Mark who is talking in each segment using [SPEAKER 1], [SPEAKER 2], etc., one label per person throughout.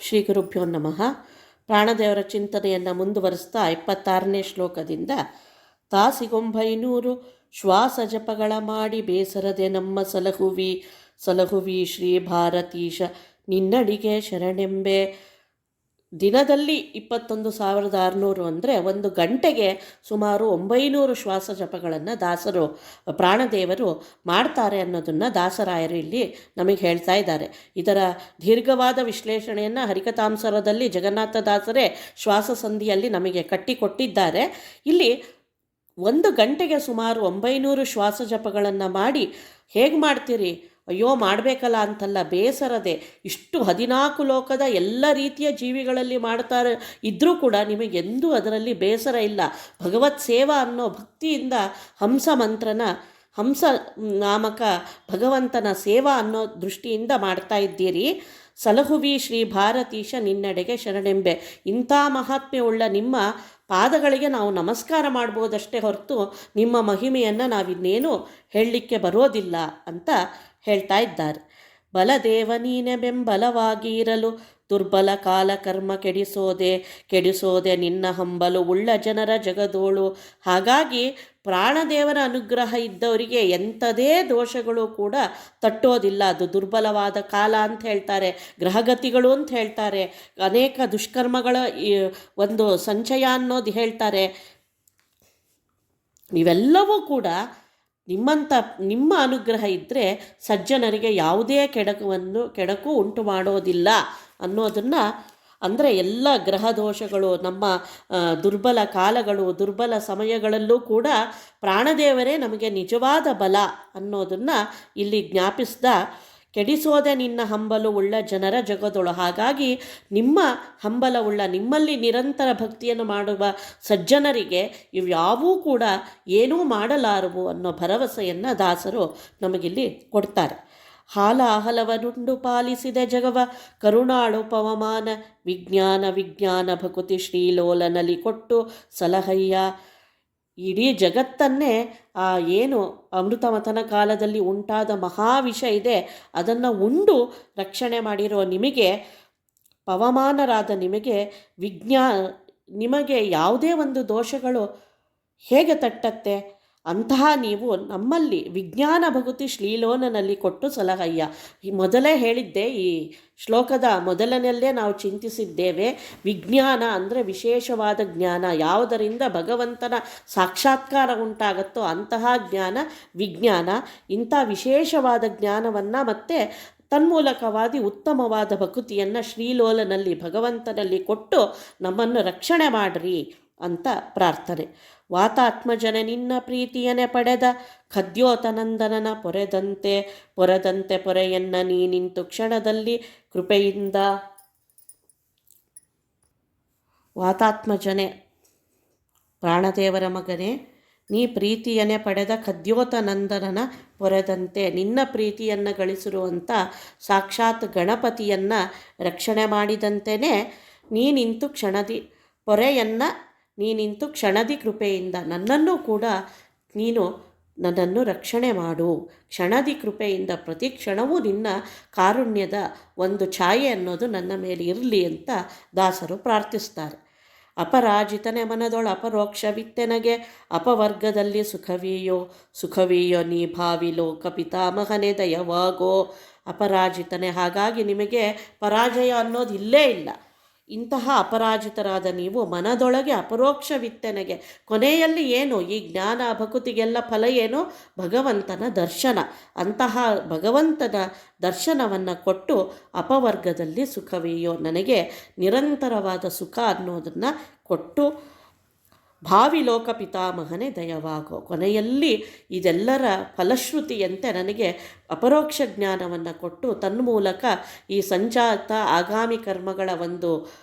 [SPEAKER 1] ಶ್ರೀ ಗುರುಭ್ಯೋ ನಮಃ. ಪ್ರಾಣದೇವರ ಚಿಂತನೆಯನ್ನು ಮುಂದುವರಿಸ್ತಾ 26ನೇ ಶ್ಲೋಕದಿಂದ ತಾಸಿಗೊಂಬೈನೂರು ಶ್ವಾಸ ಜಪಗಳ ಮಾಡಿ ಬೇಸರದೆ ನಮ್ಮ ಸಲಹುವಿ ಶ್ರೀ ಭಾರತೀಶ ನಿನ್ನಡಿಗೆ ಶರಣೆಂಬೆ. ದಿನದಲ್ಲಿ 21,600 ಅಂದರೆ ಒಂದು ಗಂಟೆಗೆ ಸುಮಾರು 900 ಶ್ವಾಸ ಜಪಗಳನ್ನು ದಾಸರು ಪ್ರಾಣದೇವರು ಮಾಡ್ತಾರೆ ಅನ್ನೋದನ್ನು ದಾಸರಾಯರು ಇಲ್ಲಿ ನಮಗೆ ಹೇಳ್ತಾ ಇದ್ದಾರೆ. ಇದರ ದೀರ್ಘವಾದ ವಿಶ್ಲೇಷಣೆಯನ್ನು ಹರಿಕಥಾಂಸರದಲ್ಲಿ ಜಗನ್ನಾಥ ದಾಸರೇ ಶ್ವಾಸ ಸಂಧಿಯಲ್ಲಿ ನಮಗೆ ಕಟ್ಟಿಕೊಟ್ಟಿದ್ದಾರೆ. ಇಲ್ಲಿ ಒಂದು ಗಂಟೆಗೆ ಸುಮಾರು 900 ಶ್ವಾಸ ಜಪಗಳನ್ನು ಮಾಡಿ ಹೇಗೆ ಮಾಡ್ತೀರಿ? ಅಯ್ಯೋ ಮಾಡಬೇಕಲ್ಲ ಅಂತಲ್ಲ, ಬೇಸರದೆ ಇಷ್ಟು 14 ಲೋಕದ ಎಲ್ಲ ರೀತಿಯ ಜೀವಿಗಳಲ್ಲಿ ಮಾಡ್ತಾರೆ ಇದ್ದರೂ ಕೂಡ ನಿಮಗೆಂದೂ ಅದರಲ್ಲಿ ಬೇಸರ ಇಲ್ಲ. ಭಗವತ್ ಸೇವಾ ಅನ್ನೋ ಭಕ್ತಿಯಿಂದ ಹಂಸ ನಾಮಕ ಭಗವಂತನ ಸೇವಾ ಅನ್ನೋ ದೃಷ್ಟಿಯಿಂದ ಮಾಡ್ತಾ ಇದ್ದೀರಿ. ಸಲಹುವಿ ಶ್ರೀ ಭಾರತೀಶ ನಿನ್ನೆಡೆಗೆ ಶರಣೆಂಬೆ. ಇಂಥ ಮಹಾತ್ಮ್ಯವುಳ್ಳ ನಿಮ್ಮ ಪಾದಗಳಿಗೆ ನಾವು ನಮಸ್ಕಾರ ಮಾಡ್ಬೋದಷ್ಟೇ ಹೊರತು ನಿಮ್ಮ ಮಹಿಮೆಯನ್ನು ನಾವಿನ್ನೇನು ಹೇಳಲಿಕ್ಕೆ ಬರೋದಿಲ್ಲ ಅಂತ ಹೇಳ್ತಾ ಇದ್ದಾರೆ. ಬಲದೇವ ನೀನೆ ಬೆಂಬಲವಾಗಿ ಇರಲು ದುರ್ಬಲ ಕಾಲ ಕರ್ಮ ಕೆಡಿಸೋದೆ ನಿನ್ನ ಹಂಬಲು ಉಳ್ಳ ಜನರ ಜಗದೋಳು. ಹಾಗಾಗಿ ಪ್ರಾಣದೇವರ ಅನುಗ್ರಹ ಇದ್ದವರಿಗೆ ಎಂಥದೇ ದೋಷಗಳು ಕೂಡ ತಟ್ಟೋದಿಲ್ಲ. ಅದು ದುರ್ಬಲವಾದ ಕಾಲ ಅಂತ ಹೇಳ್ತಾರೆ, ಗ್ರಹಗತಿಗಳು ಅಂತ ಹೇಳ್ತಾರೆ, ಅನೇಕ ದುಷ್ಕರ್ಮಗಳ ಒಂದು ಸಂಚಯ ಅನ್ನೋದು ಹೇಳ್ತಾರೆ. ಇವೆಲ್ಲವೂ ಕೂಡ ನಿಮ್ಮ ಅನುಗ್ರಹ ಇದ್ದರೆ ಸಜ್ಜನರಿಗೆ ಯಾವುದೇ ಕೆಡಕು ಉಂಟು ಮಾಡೋದಿಲ್ಲ ಅನ್ನೋದನ್ನು, ಅಂದರೆ ಎಲ್ಲ ಗ್ರಹ ದೋಷಗಳು, ನಮ್ಮ ದುರ್ಬಲ ಕಾಲಗಳು, ದುರ್ಬಲ ಸಮಯಗಳಲ್ಲೂ ಕೂಡ ಪ್ರಾಣದೇವರೇ ನಮಗೆ ನಿಜವಾದ ಬಲ ಅನ್ನೋದನ್ನು ಇಲ್ಲಿ ಜ್ಞಾಪಿಸ್ದ. ಕೆಡಿಸೋದೆ ನಿನ್ನ ಹಂಬಲು ಉಳ್ಳ ಜನರ ಜಗದೊಳು. ಹಾಗಾಗಿ ನಿಮ್ಮ ಹಂಬಲವುಳ್ಳ, ನಿಮ್ಮಲ್ಲಿ ನಿರಂತರ ಭಕ್ತಿಯನ್ನು ಮಾಡುವ ಸಜ್ಜನರಿಗೆ ಇವ್ಯಾವೂ ಕೂಡ ಏನೂ ಮಾಡಲಾರವು ಅನ್ನೋ ಭರವಸೆಯನ್ನು ದಾಸರು ನಮಗಿಲ್ಲಿ ಕೊಡ್ತಾರೆ. ಹಲವನುಂಡು ಪಾಲಿಸಿದೆ ಜಗವ ಕರುಣಾಳು ಪವಮಾನ ವಿಜ್ಞಾನ ಭಕುತಿ ಶ್ರೀಲೋಲನಲ್ಲಿ ಕೊಟ್ಟು ಸಲಹಯ್ಯ. ಇಡೀ ಜಗತ್ತನ್ನೇ ಏನು ಅಮೃತಮಥನ ಕಾಲದಲ್ಲಿ ಉಂಟಾದ ಮಹಾವಿಷ ಇದೆ ಅದನ್ನು ಉಂಡು ರಕ್ಷಣೆ ಮಾಡಿರೋ ನಿಮಗೆ, ಪವಮಾನರಾದ ನಿಮಗೆ ಯಾವುದೇ ಒಂದು ದೋಷಗಳು ಹೇಗೆ ತಟ್ಟತ್ತೆ? ಅಂತಹ ನೀವು ನಮ್ಮಲ್ಲಿ ವಿಜ್ಞಾನ ಭಗುತಿ ಶ್ರೀಲೋಲನಲ್ಲಿ ಕೊಟ್ಟು ಸಲಹಯ್ಯ. ಮೊದಲೇ ಹೇಳಿದ್ದೆ, ಈ ಶ್ಲೋಕದ ಮೊದಲನೆಯಲ್ಲೇ ನಾವು ಚಿಂತಿಸಿದ್ದೇವೆ. ವಿಜ್ಞಾನ ಅಂದರೆ ವಿಶೇಷವಾದ ಜ್ಞಾನ, ಯಾವುದರಿಂದ ಭಗವಂತನ ಸಾಕ್ಷಾತ್ಕಾರ ಉಂಟಾಗುತ್ತೋ ಅಂತಹ ಜ್ಞಾನ ವಿಜ್ಞಾನ. ಇಂಥ ವಿಶೇಷವಾದ ಜ್ಞಾನವನ್ನು ಮತ್ತು ತನ್ಮೂಲಕವಾಗಿ ಉತ್ತಮವಾದ ಭಕುತಿಯನ್ನು ಶ್ರೀಲೋಲನಲ್ಲಿ ಭಗವಂತನಲ್ಲಿ ಕೊಟ್ಟು ನಮ್ಮನ್ನು ರಕ್ಷಣೆ ಮಾಡಿರಿ ಅಂತ ಪ್ರಾರ್ಥನೆ. ವಾತಾತ್ಮಜನ ನಿನ್ನ ಪ್ರೀತಿಯನೆ ಪಡೆದ ಖದ್ಯೋತನಂದನನ ಪೊರೆದಂತೆ ಪೊರೆಯನ್ನ ನೀ ನಿಂತು ಕ್ಷಣದಲ್ಲಿ ಕೃಪೆಯಿಂದ. ವಾತಾತ್ಮಜನೆ, ಪ್ರಾಣದೇವರ ಮಗನೇ, ನೀ ಪ್ರೀತಿಯನ್ನೇ ಪಡೆದ ಖದ್ಯೋತನಂದನನ ಪೊರೆದಂತೆ, ನಿನ್ನ ಪ್ರೀತಿಯನ್ನು ಗಳಿಸಿರುವಂಥ ಸಾಕ್ಷಾತ್ ಗಣಪತಿಯನ್ನು ರಕ್ಷಣೆ ಮಾಡಿದಂತೆಯೇ ನೀ ನಿಂತು ಕ್ಷಣದಿ ಕೃಪೆಯಿಂದ ನನ್ನನ್ನು ಕೂಡ ನನ್ನನ್ನು ರಕ್ಷಣೆ ಮಾಡು. ಕ್ಷಣದಿ ಕೃಪೆಯಿಂದ ಪ್ರತಿ ಕ್ಷಣವೂ ನಿನ್ನ ಕಾರುಣ್ಯದ ಒಂದು ಛಾಯೆ ಅನ್ನೋದು ನನ್ನ ಮೇಲೆ ಇರಲಿ ಅಂತ ದಾಸರು ಪ್ರಾರ್ಥಿಸ್ತಾರೆ. ಅಪರಾಜಿತನೆ ಮನದೊಳ ಅಪರೋಕ್ಷವಿತ್ತೆನಗೆ ಅಪವರ್ಗದಲ್ಲಿ ಸುಖವೀಯೋ ನೀ ಭಾವಿ ಲೋಕ ಪಿತಾಮಹನೇ ದಯವಾಗೋ. ಅಪರಾಜಿತನೆ, ಹಾಗಾಗಿ ನಿಮಗೆ ಪರಾಜಯ ಅನ್ನೋದು ಇಲ್ಲೇ ಇಲ್ಲ. ಇಂತಹ ಅಪರಾಜಿತರಾದ ನೀವು ಮನದೊಳಗೆ ಅಪರೋಕ್ಷವಿತ್ತೆನಗೆ, ಕೊನೆಯಲ್ಲಿ ಏನು ಈ ಜ್ಞಾನ ಭಕುತಿಗೆಲ್ಲ ಫಲ ಏನು? ಭಗವಂತನ ದರ್ಶನ. ಅಂತಹ ಭಗವಂತನ ದರ್ಶನವನ್ನು ಕೊಟ್ಟು ಅಪವರ್ಗದಲ್ಲಿ ಸುಖವೀಯೋ, ನನಗೆ ನಿರಂತರವಾದ ಸುಖ ಅನ್ನೋದನ್ನು ಕೊಟ್ಟು ಭಾವಿ ಲೋಕ ಪಿತಾಮಹನೇ ದಯವಾಗೋ. ಕೊನೆಯಲ್ಲಿ ಇದೆಲ್ಲರ ಫಲಶ್ರುತಿಯಂತೆ ನನಗೆ ಅಪರೋಕ್ಷ ಜ್ಞಾನವನ್ನು ಕೊಟ್ಟು ತನ್ಮೂಲಕ ಈ ಸಂಜಾತ ಆಗಾಮಿ ಕರ್ಮಗಳ ಒಂದು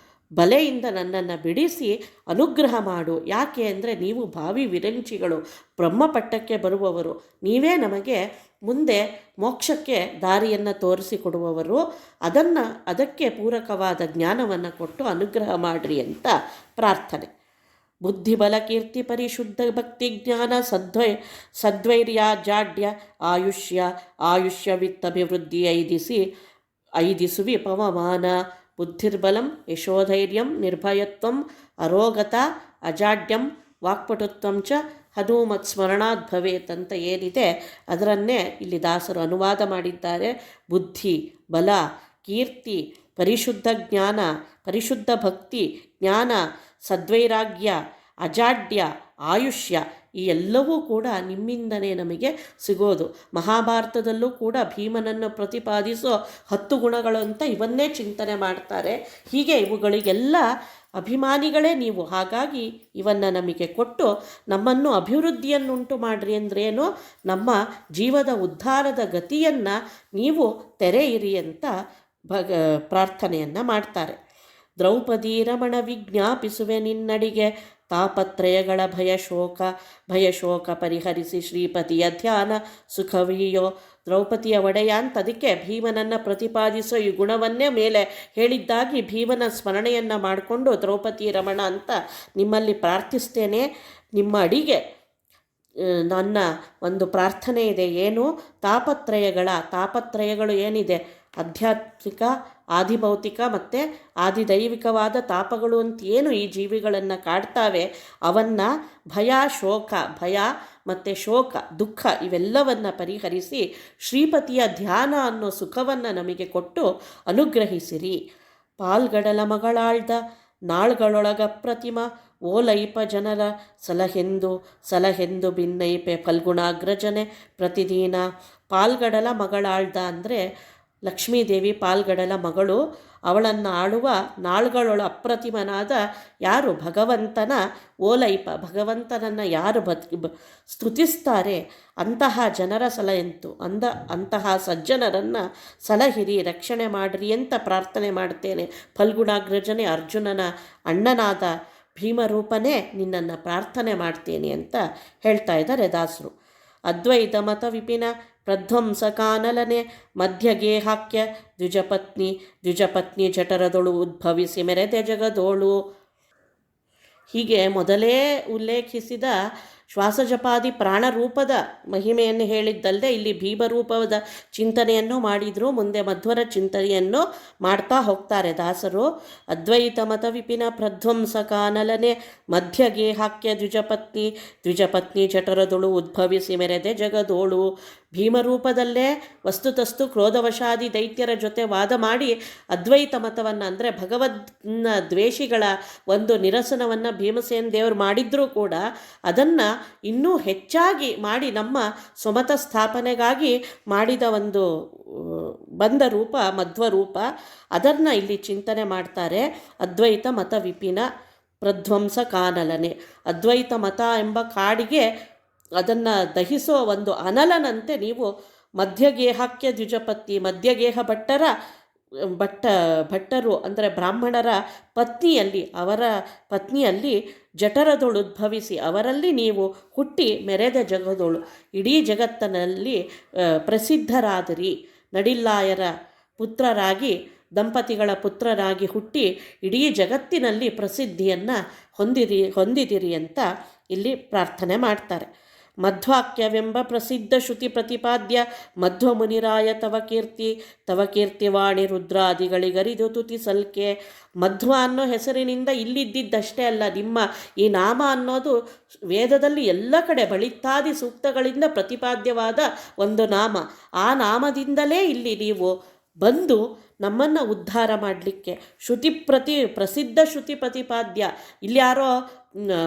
[SPEAKER 1] ಬಲೆಯಿಂದ ನನ್ನನ್ನು ಬಿಡಿಸಿ ಅನುಗ್ರಹ ಮಾಡು. ಯಾಕೆ ಅಂದರೆ ನೀವು ಭಾವಿ ವಿರಂಚಿಗಳು, ಬ್ರಹ್ಮಪಟ್ಟಕ್ಕೆ ಬರುವವರು, ನೀವೇ ನಮಗೆ ಮುಂದೆ ಮೋಕ್ಷಕ್ಕೆ ದಾರಿಯನ್ನು ತೋರಿಸಿಕೊಡುವವರು. ಅದಕ್ಕೆ ಪೂರಕವಾದ ಜ್ಞಾನವನ್ನು ಕೊಟ್ಟು ಅನುಗ್ರಹ ಮಾಡಿರಿ ಅಂತ ಪ್ರಾರ್ಥನೆ. ಬುದ್ಧಿಬಲ ಕೀರ್ತಿ ಪರಿಶುದ್ಧ ಭಕ್ತಿ ಜ್ಞಾನ ಸದ್ವೈರ್ಯ ಜಾಡ್ಯ ಆಯುಷ್ಯವಿತ್ತಭಿವೃದ್ಧಿ ಐದಿಸುವಿ ಪವಮಾನ. ಬುದ್ಧಿರ್ಬಲಂ ಯಶೋಧೈರ್ಯಂ ನಿರ್ಭಯತ್ವಂ ಅರೋಗತ ಅಜಾಡ್ಯಂ ವಾಕ್ಪಟುತ್ವಂ ಚ ಹನುಮತ್ ಸ್ಮರಣಾತ್ ಭವೇತ್ ಅಂತ ಏನಿದೆ ಅದರನ್ನೇ ಇಲ್ಲಿ ದಾಸರು ಅನುವಾದ ಮಾಡಿದ್ದಾರೆ. ಬುದ್ಧಿ, ಬಲ, ಕೀರ್ತಿ, ಪರಿಶುದ್ಧ ಜ್ಞಾನ, ಪರಿಶುದ್ಧ ಭಕ್ತಿ, ಜ್ಞಾನ, ಸದ್ವೈರಾಗ್ಯ, ಅಜಾಡ್ಯ, ಆಯುಷ್ಯ ಈ ಎಲ್ಲವೂ ಕೂಡ ನಿಮ್ಮಿಂದನೇ ನಮಗೆ ಸಿಗೋದು. ಮಹಾಭಾರತದಲ್ಲೂ ಕೂಡ ಭೀಮನನ್ನು ಪ್ರತಿಪಾದಿಸೋ 10 ಗುಣಗಳು ಅಂತ ಇವನ್ನೇ ಚಿಂತನೆ ಮಾಡ್ತಾರೆ. ಹೀಗೆ ಇವುಗಳಿಗೆಲ್ಲ ಅಭಿಮಾನಿಗಳೇ ನೀವು. ಹಾಗಾಗಿ ಇವನ್ನು ನಮಗೆ ಕೊಟ್ಟು ನಮ್ಮನ್ನು ಅಭಿವೃದ್ಧಿಯನ್ನುಂಟು ಮಾಡಿರಿ ಅಂದ್ರೇನೋ ನಮ್ಮ ಜೀವದ ಉದ್ಧಾರದ ಗತಿಯನ್ನು ನೀವು ತೆರೆಯಿರಿ ಅಂತ ಪ್ರಾರ್ಥನೆಯನ್ನು ಮಾಡ್ತಾರೆ. ದ್ರೌಪದಿ ರಮಣ ವಿಜ್ಞಾಪಿಸುವೆ ನಿನ್ನಡಿಗೆ, ತಾಪತ್ರಯಗಳ ಭಯಶೋಕ ಪರಿಹರಿಸಿ ಶ್ರೀಪತಿಯ ಧ್ಯಾನ ಸುಖವೀಯೋ. ದ್ರೌಪದಿಯ ಒಡೆಯ ಅಂತ ಅದಕ್ಕೆ ಭೀಮನನ್ನು ಪ್ರತಿಪಾದಿಸೋ ಈ ಗುಣವನ್ನೇ ಮೇಲೆ ಹೇಳಿದ್ದಾಗಿ ಭೀಮನ ಸ್ಮರಣೆಯನ್ನು ಮಾಡಿಕೊಂಡು ದ್ರೌಪದಿ ರಮಣ ಅಂತ ನಿಮ್ಮಲ್ಲಿ ಪ್ರಾರ್ಥಿಸ್ತೇನೆ. ನಿಮ್ಮ ಅಡಿಗೆ ನನ್ನ ಒಂದು ಪ್ರಾರ್ಥನೆ ಇದೆ. ಏನು? ತಾಪತ್ರಯಗಳು ಏನಿದೆ, ಆಧ್ಯಾತ್ಮಿಕ, ಆದಿಭೌತಿಕ ಮತ್ತು ಆದಿದೈವಿಕವಾದ ತಾಪಗಳು ಅಂತ ಏನು ಈ ಜೀವಿಗಳನ್ನು ಕಾಡ್ತಾವೆ ಅವನ್ನು ಭಯ ಮತ್ತು ಶೋಕ, ದುಃಖ ಇವೆಲ್ಲವನ್ನು ಪರಿಹರಿಸಿ ಶ್ರೀಪತಿಯ ಧ್ಯಾನ ಅನ್ನೋ ಸುಖವನ್ನು ನಮಗೆ ಕೊಟ್ಟು ಅನುಗ್ರಹಿಸಿರಿ. ಪಾಲ್ಗಡಲ ಮಗಳಾಳ್ದ ನಾಳ್ಗಳೊಳಗ ಪ್ರತಿಮ ಓಲೈಪ ಜನರ ಸಲಹೆಂದು ಭಿನ್ನೈಪೆ ಫಲ್ಗುಣಾಗ್ರಜನೆ ಪ್ರತಿದಿನ. ಪಾಲ್ಗಡಲ ಮಗಳಾಳ್ದ ಅಂದರೆ ಲಕ್ಷ್ಮೀದೇವಿ ಪಾಲ್ಗಡಲ ಮಗಳು. ಅವಳನ್ನು ಆಳುವ ನಾಳುಗಳೊಳ ಅಪ್ರತಿಮನಾದ ಯಾರು ಭಗವಂತನ ಓಲೈಪ, ಭಗವಂತನನ್ನು ಯಾರು ಸ್ತುತಿಸ್ತಾರೆ ಅಂತಹ ಜನರ ಅಂತಹ ಸಜ್ಜನರನ್ನು ಸಲಹಿರಿ, ರಕ್ಷಣೆ ಮಾಡಿರಿ ಅಂತ ಪ್ರಾರ್ಥನೆ ಮಾಡ್ತೇನೆ. ಫಲ್ಗುಣಾಗ್ರಜನೆ ಅರ್ಜುನನ ಅಣ್ಣನಾದ ಭೀಮರೂಪನೇ ನಿನ್ನನ್ನು ಪ್ರಾರ್ಥನೆ ಮಾಡ್ತೇನೆ ಅಂತ ಹೇಳ್ತಾ ಇದ್ದಾರೆ ದಾಸರು. ಅದ್ವೈತ ಮತ ವಿಪಿನ ಪ್ರಧ್ವಂಸಕಾನಲನೆ ಮಧ್ಯಗೇಹಾಕ್ಯ ದ್ವಿಜಪತ್ನಿ ಜಠರದೊಳು ಉದ್ಭವಿಸಿ ಮೆರೆದೆ ಜಗದೋಳು. ಹೀಗೆ ಮೊದಲೇ ಉಲ್ಲೇಖಿಸಿದ ಶ್ವಾಸಜಪಾದಿ ಪ್ರಾಣರೂಪದ ಮಹಿಮೆಯನ್ನು ಹೇಳಿದ್ದಲ್ಲದೆ ಇಲ್ಲಿ ಭೀಮರೂಪದ ಚಿಂತನೆಯನ್ನು ಮಾಡಿದರು. ಮುಂದೆ ಮಧ್ವರ ಚಿಂತನೆಯನ್ನು ಮಾಡ್ತಾ ಹೋಗ್ತಾರೆ ದಾಸರು. ಅದ್ವೈತ ಮತ ವಿಪಿನ ಪ್ರಧ್ವಂಸಕಾನಲನೆ ಮಧ್ಯಗೇಹಾಕ್ಯ ದ್ವಿಜಪತ್ನಿ ಜಠರದೊಳು ಉದ್ಭವಿಸಿ ಮೆರೆದೆ ಜಗದೋಳು. ಭೀಮರೂಪದಲ್ಲೇ ವಸ್ತುತಸ್ತು ಕ್ರೋಧವಶಾದಿ ದೈತ್ಯರ ಜೊತೆ ವಾದ ಮಾಡಿ ಅದ್ವೈತ ಮತವನ್ನು ಅಂದರೆ ಭಗವದ್ನ ದ್ವೇಷಿಗಳ ಒಂದು ನಿರಸನವನ್ನು ಭೀಮಸೇನ ದೇವರು ಮಾಡಿದ್ರೂ ಕೂಡ ಅದನ್ನು ಇನ್ನೂ ಹೆಚ್ಚಾಗಿ ಮಾಡಿ ನಮ್ಮ ಸ್ವಮತ ಸ್ಥಾಪನೆಗಾಗಿ ಮಾಡಿದ ಒಂದು ಬಂದ ರೂಪ ಮಧ್ವರೂಪ, ಅದನ್ನು ಇಲ್ಲಿ ಚಿಂತನೆ ಮಾಡ್ತಾರೆ. ಅದ್ವೈತ ಮತ ವಿಪಿನ ಪ್ರಧ್ವಂಸ ಕಾನಲನೆ, ಅದ್ವೈತ ಮತ ಎಂಬ ಕಾಡಿಗೆ ಅದನ್ನು ದಹಿಸೋ ಒಂದು ಅನಲನಂತೆ ನೀವು ಮಧ್ಯಗೇಹಾಕ್ಯ ದ್ವಿಜಪತ್ನಿ, ಮಧ್ಯಗೇಹ ಭಟ್ಟರು ಅಂದರೆ ಬ್ರಾಹ್ಮಣರ ಅವರ ಪತ್ನಿಯಲ್ಲಿ ಜಠರದೊಳು ಉದ್ಭವಿಸಿ ಅವರಲ್ಲಿ ನೀವು ಹುಟ್ಟಿ ಮೆರೆದ ಜಗದೋಳು, ಇಡೀ ಜಗತ್ತಿನಲ್ಲಿ ಪ್ರಸಿದ್ಧರಾದಿರಿ. ನಡಿಲ್ಲಾಯರ ಪುತ್ರರಾಗಿ, ದಂಪತಿಗಳ ಪುತ್ರರಾಗಿ ಹುಟ್ಟಿ ಇಡೀ ಜಗತ್ತಿನಲ್ಲಿ ಪ್ರಸಿದ್ಧಿಯನ್ನು ಹೊಂದಿದಿರಿ ಅಂತ ಇಲ್ಲಿ ಪ್ರಾರ್ಥನೆ ಮಾಡ್ತಾರೆ. ಮಧ್ವಾಕ್ಯವೆಂಬ ಪ್ರಸಿದ್ಧ ಶ್ರುತಿ ಪ್ರತಿಪಾದ್ಯ ಮಧ್ವ ಮುನಿರಾಯ ತವ ಕೀರ್ತಿವಾಣಿ ರುದ್ರಾದಿಗಳಿಗರಿದು ತುತಿ ಸಲ್ಕೆ. ಮಧ್ವ ಅನ್ನೋ ಹೆಸರಿನಿಂದ ಇಲ್ಲಿದ್ದಷ್ಟೇ ಅಲ್ಲ, ನಿಮ್ಮ ಈ ನಾಮ ಅನ್ನೋದು ವೇದದಲ್ಲಿ ಎಲ್ಲ ಕಡೆ ಬಳಿತ್ತಾದಿ ಸೂಕ್ತಗಳಿಂದ ಪ್ರತಿಪಾದ್ಯವಾದ ಒಂದು ನಾಮ. ಆ ನಾಮದಿಂದಲೇ ಇಲ್ಲಿ ನೀವು ಬಂದು ನಮ್ಮನ್ನು ಉದ್ಧಾರ ಮಾಡಲಿಕ್ಕೆ ಪ್ರಸಿದ್ಧ ಶ್ರುತಿ ಪ್ರತಿಪಾದ್ಯ. ಇಲ್ಲಿ ಯಾರೋ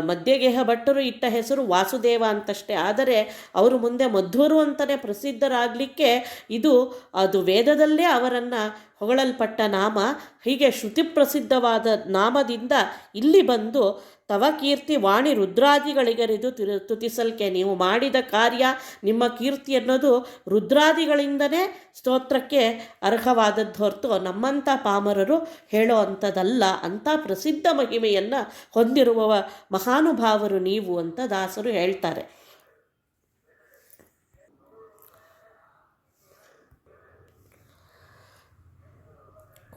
[SPEAKER 1] ಮಧ್ಯಗೇಹ ಭಟ್ಟರು ಇಟ್ಟ ಹೆಸರು ವಾಸುದೇವ ಅಂತಷ್ಟೇ, ಆದರೆ ಅವರು ಮುಂದೆ ಮಧ್ವರು ಅಂತಲೇ ಪ್ರಸಿದ್ಧರಾಗಲಿಕ್ಕೆ ಅದು ವೇದದಲ್ಲೇ ಅವರನ್ನು ಹೊಗಳಲ್ಪಟ್ಟ ನಾಮ. ಹೀಗೆ ಶ್ರುತಿ ಪ್ರಸಿದ್ಧವಾದ ನಾಮದಿಂದ ಇಲ್ಲಿ ಬಂದು ತವ ಕೀರ್ತಿ ವಾಣಿ ರುದ್ರಾದಿಗಳಿಗರಿದು ತುತಿಸಲ್ಕೆ. ನೀವು ಮಾಡಿದ ಕಾರ್ಯ, ನಿಮ್ಮ ಕೀರ್ತಿ ಅನ್ನೋದು ರುದ್ರಾದಿಗಳಿಂದನೇ ಸ್ತೋತ್ರಕ್ಕೆ ಅರ್ಹವಾದದ್ದು ಹೊರತು ನಮ್ಮಂಥ ಪಾಮರರು ಹೇಳೋ ಅಂಥದ್ದಲ್ಲ. ಅಂಥ ಪ್ರಸಿದ್ಧ ಮಹಿಮೆಯನ್ನು ಹೊಂದಿರುವ ಮಹಾನುಭಾವರು ನೀವು ಅಂತ ದಾಸರು ಹೇಳ್ತಾರೆ.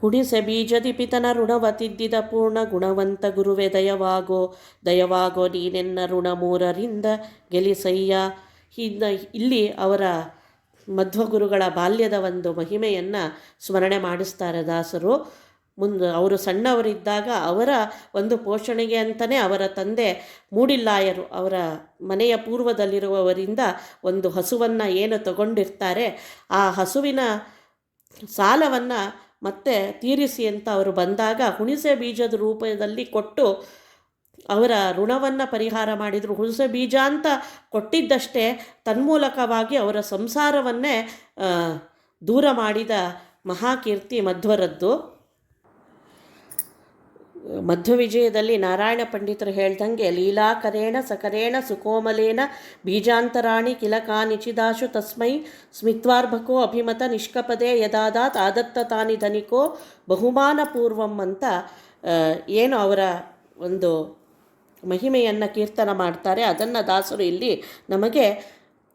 [SPEAKER 1] ಕುಡಿಸೆ ಬೀಜದಿ ಪಿತನ ಋಣವತಿದ್ದಿದ ಪೂರ್ಣ ಗುಣವಂತ ಗುರುವೆ ದಯವಾಗೋ ನೀನೆನ್ನ ಋಣ ಮೂರರಿಂದ ಗೆಲಿಸಯ್ಯ. ಇಲ್ಲಿ ಅವರ ಮಧ್ವಗುರುಗಳ ಬಾಲ್ಯದ ಒಂದು ಮಹಿಮೆಯನ್ನು ಸ್ಮರಣೆ ಮಾಡಿಸ್ತಾರೆ ದಾಸರು. ಅವರು ಸಣ್ಣವರಿದ್ದಾಗ ಅವರ ಒಂದು ಪೋಷಣೆಗೆ ಅಂತಲೇ ಅವರ ತಂದೆ ಮೂಡಿಲ್ಲಾಯರು ಅವರ ಮನೆಯ ಪೂರ್ವದಲ್ಲಿರುವವರಿಂದ ಒಂದು ಹಸುವನ್ನು ಏನು ತಗೊಂಡಿರ್ತಾರೆ, ಆ ಹಸುವಿನ ಸಾಲವನ್ನು ಮತ್ತೆ ತೀರಿಸಿ ಅಂತ ಅವರು ಬಂದಾಗ ಹುಣಿಸೆ ಬೀಜದ ರೂಪದಲ್ಲಿ ಕೊಟ್ಟು ಅವರ ಋಣವನ್ನು ಪರಿಹಾರ ಮಾಡಿದರು. ಹುಣಿಸೆ ಬೀಜ ಅಂತ ಕೊಟ್ಟಿದ್ದಷ್ಟೇ ತನ್ಮೂಲಕವಾಗಿ ಅವರ ಸಂಸಾರವನ್ನೇ ದೂರ ಮಾಡಿದ ಮಹಾಕೀರ್ತಿ ಮಧ್ವರದ್ದು. ಮಧ್ವ ವಿಜಯದಲ್ಲಿ ನಾರಾಯಣ ಪಂಡಿತರು ಹೇಳ್ದಂಗೆ ಲೀಲಾಕರೇಣ ಸಕರೇಣ ಸುಕೋಮಲೇನ ಬೀಜಾಂತರಾಣಿ ಕಿಲಕಾನಿಚಿದಾಶು ತಸ್ಮೈ ಸ್ಮಿತ್ವಾರ್ಭಕೋ ಅಭಿಮತ ನಿಷ್ಕಪದೇ ಯದಾದಾತ್ ಆದತ್ತ ತಾನಿ ಧನಿಕೋ ಬಹುಮಾನ ಪೂರ್ವಂ ಅಂತ ಏನು ಅವರ ಒಂದು ಮಹಿಮೆಯನ್ನು ಕೀರ್ತನ ಮಾಡ್ತಾರೆ, ಅದನ್ನು ದಾಸರು ಇಲ್ಲಿ ನಮಗೆ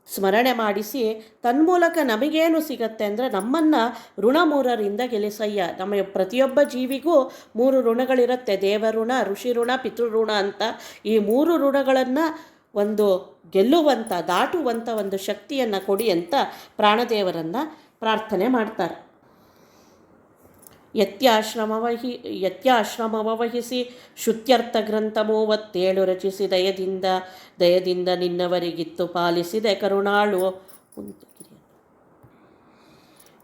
[SPEAKER 1] ಸ್ಮರಣೆ ಮಾಡಿಸಿ ತನ್ಮೂಲಕ ನಮಗೇನು ಸಿಗತ್ತೆ ಅಂದರೆ ನಮ್ಮನ್ನು ಋಣ ಮೂರರಿಂದ ಗೆಲ್ಲಿಸಯ್ಯ. ನಮ್ಮ ಪ್ರತಿಯೊಬ್ಬ ಜೀವಿಗೂ 3 ಋಣಗಳಿರುತ್ತೆ, ದೇವಋಣ, ಋಷಿ ಋಣ, ಪಿತೃಋಣ ಅಂತ. ಈ 3 ಋಣಗಳನ್ನು ಒಂದು ಗೆಲ್ಲುವಂಥ ದಾಟುವಂಥ ಒಂದು ಶಕ್ತಿಯನ್ನು ಕೊಡಿ ಅಂತ ಪ್ರಾಣದೇವರನ್ನು ಪ್ರಾರ್ಥನೆ ಮಾಡ್ತಾರೆ. ಯತ್ಯಾಶ್ರಮವಹಿಸಿ ಶುತ್ಯರ್ಥ ಗ್ರಂಥ 37 ರಚಿಸಿ ದಯದಿಂದ ನಿನ್ನವರಿಗಿತ್ತು ಪಾಲಿಸಿದೆ ಕರುಣಾಳು.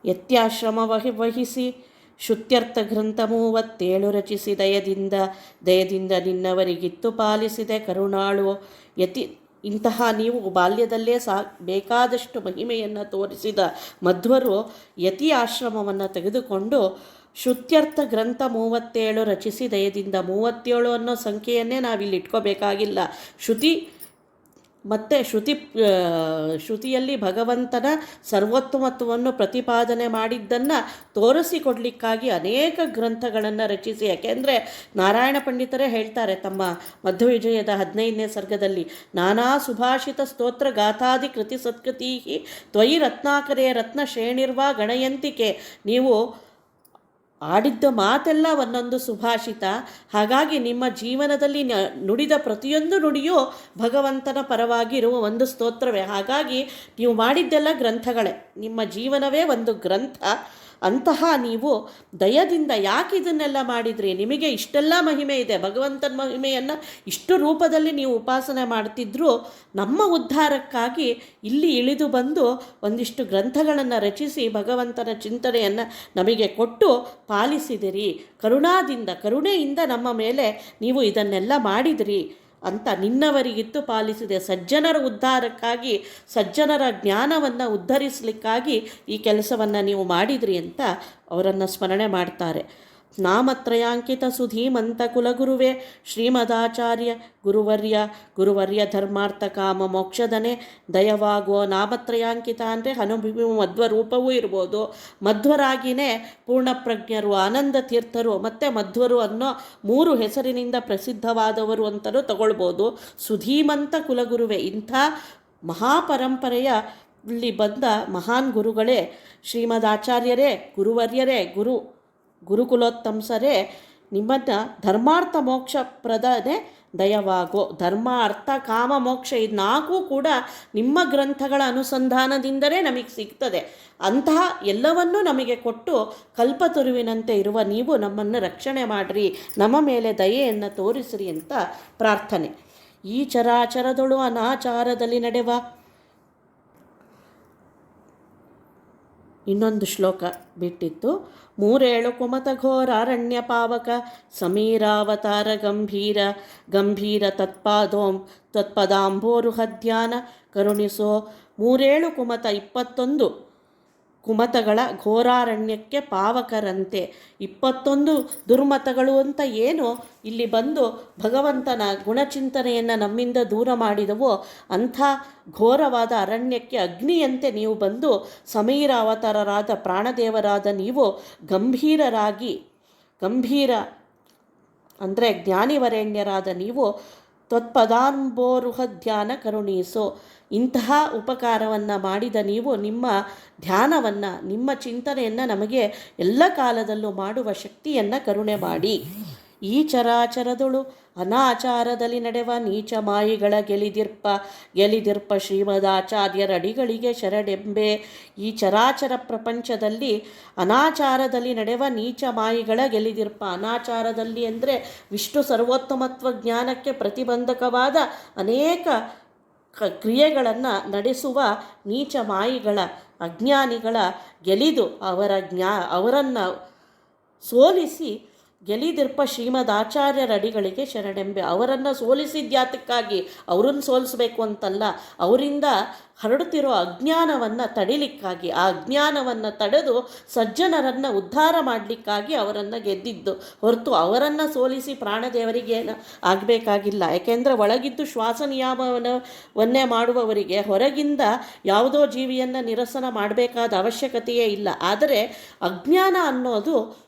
[SPEAKER 1] ಯತ್ಯಾಶ್ರಮವಹಿಸಿ ಶುತ್ಯರ್ಥ ಗ್ರಂಥ 37 ರಚಿಸಿ ದಯದಿಂದ ನಿನ್ನವರಿಗಿತ್ತು ಪಾಲಿಸಿದೆ ಕರುಣಾಳು. ಇಂತಹ ನೀವು ಬಾಲ್ಯದಲ್ಲೇ ಬೇಕಾದಷ್ಟು ಮಹಿಮೆಯನ್ನು ತೋರಿಸಿದ ಮಧ್ವರು ಯತಿ ಆಶ್ರಮವನ್ನು ತೆಗೆದುಕೊಂಡು ಶ್ರುತ್ಯರ್ಥ ಗ್ರಂಥ 37 ರಚಿಸಿ ದಯದಿಂದ 37 ಅನ್ನೋ ಸಂಖ್ಯೆಯನ್ನೇ ನಾವಿಲ್ಲಿ ಇಟ್ಕೋಬೇಕಾಗಿಲ್ಲ. ಶ್ರುತಿಯಲ್ಲಿ ಭಗವಂತನ ಸರ್ವೋತ್ತಮತ್ವವನ್ನು ಪ್ರತಿಪಾದನೆ ಮಾಡಿದ್ದನ್ನು ತೋರಿಸಿಕೊಡ್ಲಿಕ್ಕಾಗಿ ಅನೇಕ ಗ್ರಂಥಗಳನ್ನು ರಚಿಸಿ, ಯಾಕೆಂದರೆ ನಾರಾಯಣ ಪಂಡಿತರೇ ಹೇಳ್ತಾರೆ ತಮ್ಮ ಮಧ್ವವಿಜಯದ 15ನೇ ಸರ್ಗದಲ್ಲಿ, ನಾನಾ ಸುಭಾಷಿತ ಸ್ತೋತ್ರ ಗಾಥಾದಿ ಕೃತಿ ಸತ್ಕೃತಿ ತ್ವಯಿ ರತ್ನಾಕರೇ ರತ್ನ ಶ್ರೇಣಿರ್ವಾ ಗಣಯಂತಿಕೆ. ನೀವು ಆಡಿದ್ದ ಮಾತೆಲ್ಲ ಒಂದೊಂದು ಸುಭಾಷಿತ. ಹಾಗಾಗಿ ನಿಮ್ಮ ಜೀವನದಲ್ಲಿ ನುಡಿದ ಪ್ರತಿಯೊಂದು ನುಡಿಯೂ ಭಗವಂತನ ಪರವಾಗಿ ಇರುವ ಒಂದು ಸ್ತೋತ್ರವೇ. ಹಾಗಾಗಿ ನೀವು ಮಾಡಿದ್ದೆಲ್ಲ ಗ್ರಂಥಗಳೇ, ನಿಮ್ಮ ಜೀವನವೇ ಒಂದು ಗ್ರಂಥ. ಅಂತಹ ನೀವು ದಯದಿಂದ ಯಾಕೆ ಇದನ್ನೆಲ್ಲ ಮಾಡಿದ್ರಿ? ನಿಮಗೆ ಇಷ್ಟೆಲ್ಲ ಮಹಿಮೆ ಇದೆ, ಭಗವಂತನ ಮಹಿಮೆಯನ್ನು ಇಷ್ಟು ರೂಪದಲ್ಲಿ ನೀವು ಉಪಾಸನೆ ಮಾಡ್ತಿದ್ರು. ನಮ್ಮ ಉದ್ಧಾರಕ್ಕಾಗಿ ಇಲ್ಲಿ ಇಳಿದು ಬಂದು ಒಂದಿಷ್ಟು ಗ್ರಂಥಗಳನ್ನು ರಚಿಸಿ ಭಗವಂತನ ಚಿಂತನೆಯನ್ನು ನಮಗೆ ಕೊಟ್ಟು ಪಾಲಿಸಿದಿರಿ. ಕರುಣೆಯಿಂದ ನಮ್ಮ ಮೇಲೆ ನೀವು ಇದನ್ನೆಲ್ಲ ಮಾಡಿದಿರಿ ಅಂತ ನಿನ್ನವರಿಗಿತ್ತು ಪಾಲಿಸಿದೆ. ಸಜ್ಜನರ ಉದ್ಧಾರಕ್ಕಾಗಿ, ಸಜ್ಜನರ ಜ್ಞಾನವನ್ನು ಉದ್ಧರಿಸಲಿಕ್ಕಾಗಿ ಈ ಕೆಲಸವನ್ನು ನೀವು ಮಾಡಿದ್ರಿ ಅಂತ ಅವರನ್ನು ಸ್ಮರಣೆ ಮಾಡ್ತಾರೆ. ನಾಮತ್ರಯಾಂಕಿತ ಸುಧೀಮಂತ ಕುಲಗುರುವೇ ಶ್ರೀಮದಾಚಾರ್ಯ ಗುರುವರ್ಯ ಧರ್ಮಾರ್ಥ ಕಾಮ ಮೋಕ್ಷದನೆ ದಯವಾಗೋ. ನಾಮತ್ರಯಾಂಕಿತ ಅಂದರೆ ಅನುಭವಿ ಮಧ್ವ ರೂಪವೂ ಇರ್ಬೋದು, ಮಧ್ವರಾಗಿಯೇ ಪೂರ್ಣಪ್ರಜ್ಞರು, ಆನಂದ ತೀರ್ಥರು ಮತ್ತು ಮಧ್ವರು ಅನ್ನೋ 3 ಹೆಸರಿನಿಂದ ಪ್ರಸಿದ್ಧವಾದವರು ಅಂತಲೂ ತಗೊಳ್ಬೋದು. ಸುಧೀಮಂತ ಕುಲಗುರುವೇ, ಇಂಥ ಮಹಾಪರಂಪರೆಯ ಇಲ್ಲಿ ಬಂದ ಮಹಾನ್ ಗುರುಗಳೇ, ಶ್ರೀಮದಾಚಾರ್ಯರೇ, ಗುರುವರ್ಯರೇ, ಗುರುಕುಲೋತ್ತಂಸರೇ, ನಿಮ್ಮನ್ನು ಧರ್ಮಾರ್ಥ ಮೋಕ್ಷ ಪ್ರದನೆ ದಯವಾಗೋ. ಧರ್ಮ ಅರ್ಥ ಕಾಮ ಮೋಕ್ಷ ಇದು 4 ಕೂಡ ನಿಮ್ಮ ಗ್ರಂಥಗಳ ಅನುಸಂಧಾನದಿಂದಲೇ ನಮಗೆ ಸಿಗ್ತದೆ. ಅಂತಹ ಎಲ್ಲವನ್ನೂ ನಮಗೆ ಕೊಟ್ಟು ಕಲ್ಪತರುವಿನಂತೆ ಇರುವ ನೀವು ನಮ್ಮನ್ನು ರಕ್ಷಣೆ ಮಾಡಿರಿ, ನಮ್ಮ ಮೇಲೆ ದಯೆಯನ್ನು ತೋರಿಸಿರಿ ಅಂತ ಪ್ರಾರ್ಥನೆ. ಈ ಚರಾಚರದೊಳು ಅನಾಚಾರದಲ್ಲಿ ನಡೆವ ಇನ್ನೊಂದು ಶ್ಲೋಕ ಬಿಟ್ಟಿತ್ತು. 37 ಕುಮತ ಘೋರ ಅರಣ್ಯ ಪಾವಕ ಸಮೀರಾವತಾರ ಗಂಭೀರ ತತ್ಪದಾಂಬೋರುಹಧ್ಯಾನ ಕರುಣಿಸೋ. 37 ಕುಮತ 21 ಕುಮತಗಳ ಘೋರಾರಣ್ಯಕ್ಕೆ ಪಾವಕರಂತೆ. 21 ದುರ್ಮತಗಳು ಅಂತ ಏನು ಇಲ್ಲಿ ಬಂದು ಭಗವಂತನ ಗುಣಚಿಂತನೆಯನ್ನು ನಮ್ಮಿಂದ ದೂರ ಮಾಡಿದವೋ ಅಂಥ ಘೋರವಾದ ಅರಣ್ಯಕ್ಕೆ ಅಗ್ನಿಯಂತೆ ನೀವು ಬಂದು ಸಮೀರ ಅವತಾರರಾದ ಪ್ರಾಣದೇವರಾದ ನೀವು ಗಂಭೀರ ಅಂದರೆ ಜ್ಞಾನಿವರೇಣ್ಯರಾದ ನೀವು ತ್ವತ್ಪದಾಂಬೋರುಹ ಧ್ಯಾನ ಕರುಣಿಸೋ. ಇಂತಹ ಉಪಕಾರವನ್ನು ಮಾಡಿದ ನೀವು ನಿಮ್ಮ ಧ್ಯಾನವನ್ನು, ನಿಮ್ಮ ಚಿಂತನೆಯನ್ನು ನಮಗೆ ಎಲ್ಲ ಕಾಲದಲ್ಲೂ ಮಾಡುವ ಶಕ್ತಿಯನ್ನು ಕರುಣೆ ಮಾಡಿ. ಈ ಚರಾಚರದೊಳು ಅನಾಚಾರದಲ್ಲಿ ನಡೆವ ನೀಚ ಮಾಯಿಗಳ ಗೆಲಿದಿರ್ಪ ಶ್ರೀಮದಾಚಾರ್ಯರಡಿಗಳಿಗೆ ಶರಣೆಂಬೆ. ಈ ಚರಾಚರ ಪ್ರಪಂಚದಲ್ಲಿ ಅನಾಚಾರದಲ್ಲಿ ನಡೆವ ನೀಚ ಮಾಯಿಗಳ ಗೆಲಿದಿರ್ಪ. ಅನಾಚಾರದಲ್ಲಿ ಅಂದರೆ ವಿಷ್ಣು ಸರ್ವೋತ್ತಮತ್ವ ಜ್ಞಾನಕ್ಕೆ ಪ್ರತಿಬಂಧಕವಾದ ಅನೇಕ ಕ್ರಿಯೆಗಳನ್ನು ನಡೆಸುವ ನೀಚ ಮಾಯಿಗಳ ಅಜ್ಞಾನಿಗಳ ಗೆಲಿದು ಅವರನ್ನು ಸೋಲಿಸಿ ಗೆಲಿದಿರ್ಪ ಶ್ರೀಮದಾಚಾರ್ಯರಡಿಗಳಿಗೆ ಶರಣೆಂಬೆ. ಅವರನ್ನು ಸೋಲಿಸಿದ್ಯಾತಕ್ಕಾಗಿ, ಅವರನ್ನು ಸೋಲಿಸಬೇಕು ಅಂತಲ್ಲ, ಅವರಿಂದ ಹರಡುತ್ತಿರೋ ಅಜ್ಞಾನವನ್ನು ತಡಿಲಿಕ್ಕಾಗಿ, ಆ ಅಜ್ಞಾನವನ್ನು ತಡೆದು ಸಜ್ಜನರನ್ನು ಉದ್ಧಾರ ಮಾಡಲಿಕ್ಕಾಗಿ ಅವರನ್ನು ಗೆದ್ದಿದ್ದು ಹೊರತು ಅವರನ್ನು ಸೋಲಿಸಿ ಪ್ರಾಣದೇವರಿಗೇನು ಆಗಬೇಕಾಗಿಲ್ಲ. ಯಾಕೆಂದರೆ ಒಳಗಿದ್ದು ಶ್ವಾಸ ನಿಯಮವನ್ನೇ ಮಾಡುವವರಿಗೆ ಹೊರಗಿಂದ ಯಾವುದೋ ಜೀವಿಯನ್ನು ನಿರಸನ ಮಾಡಬೇಕಾದ ಅವಶ್ಯಕತೆಯೇ ಇಲ್ಲ. ಆದರೆ ಅಜ್ಞಾನ ಅನ್ನೋದು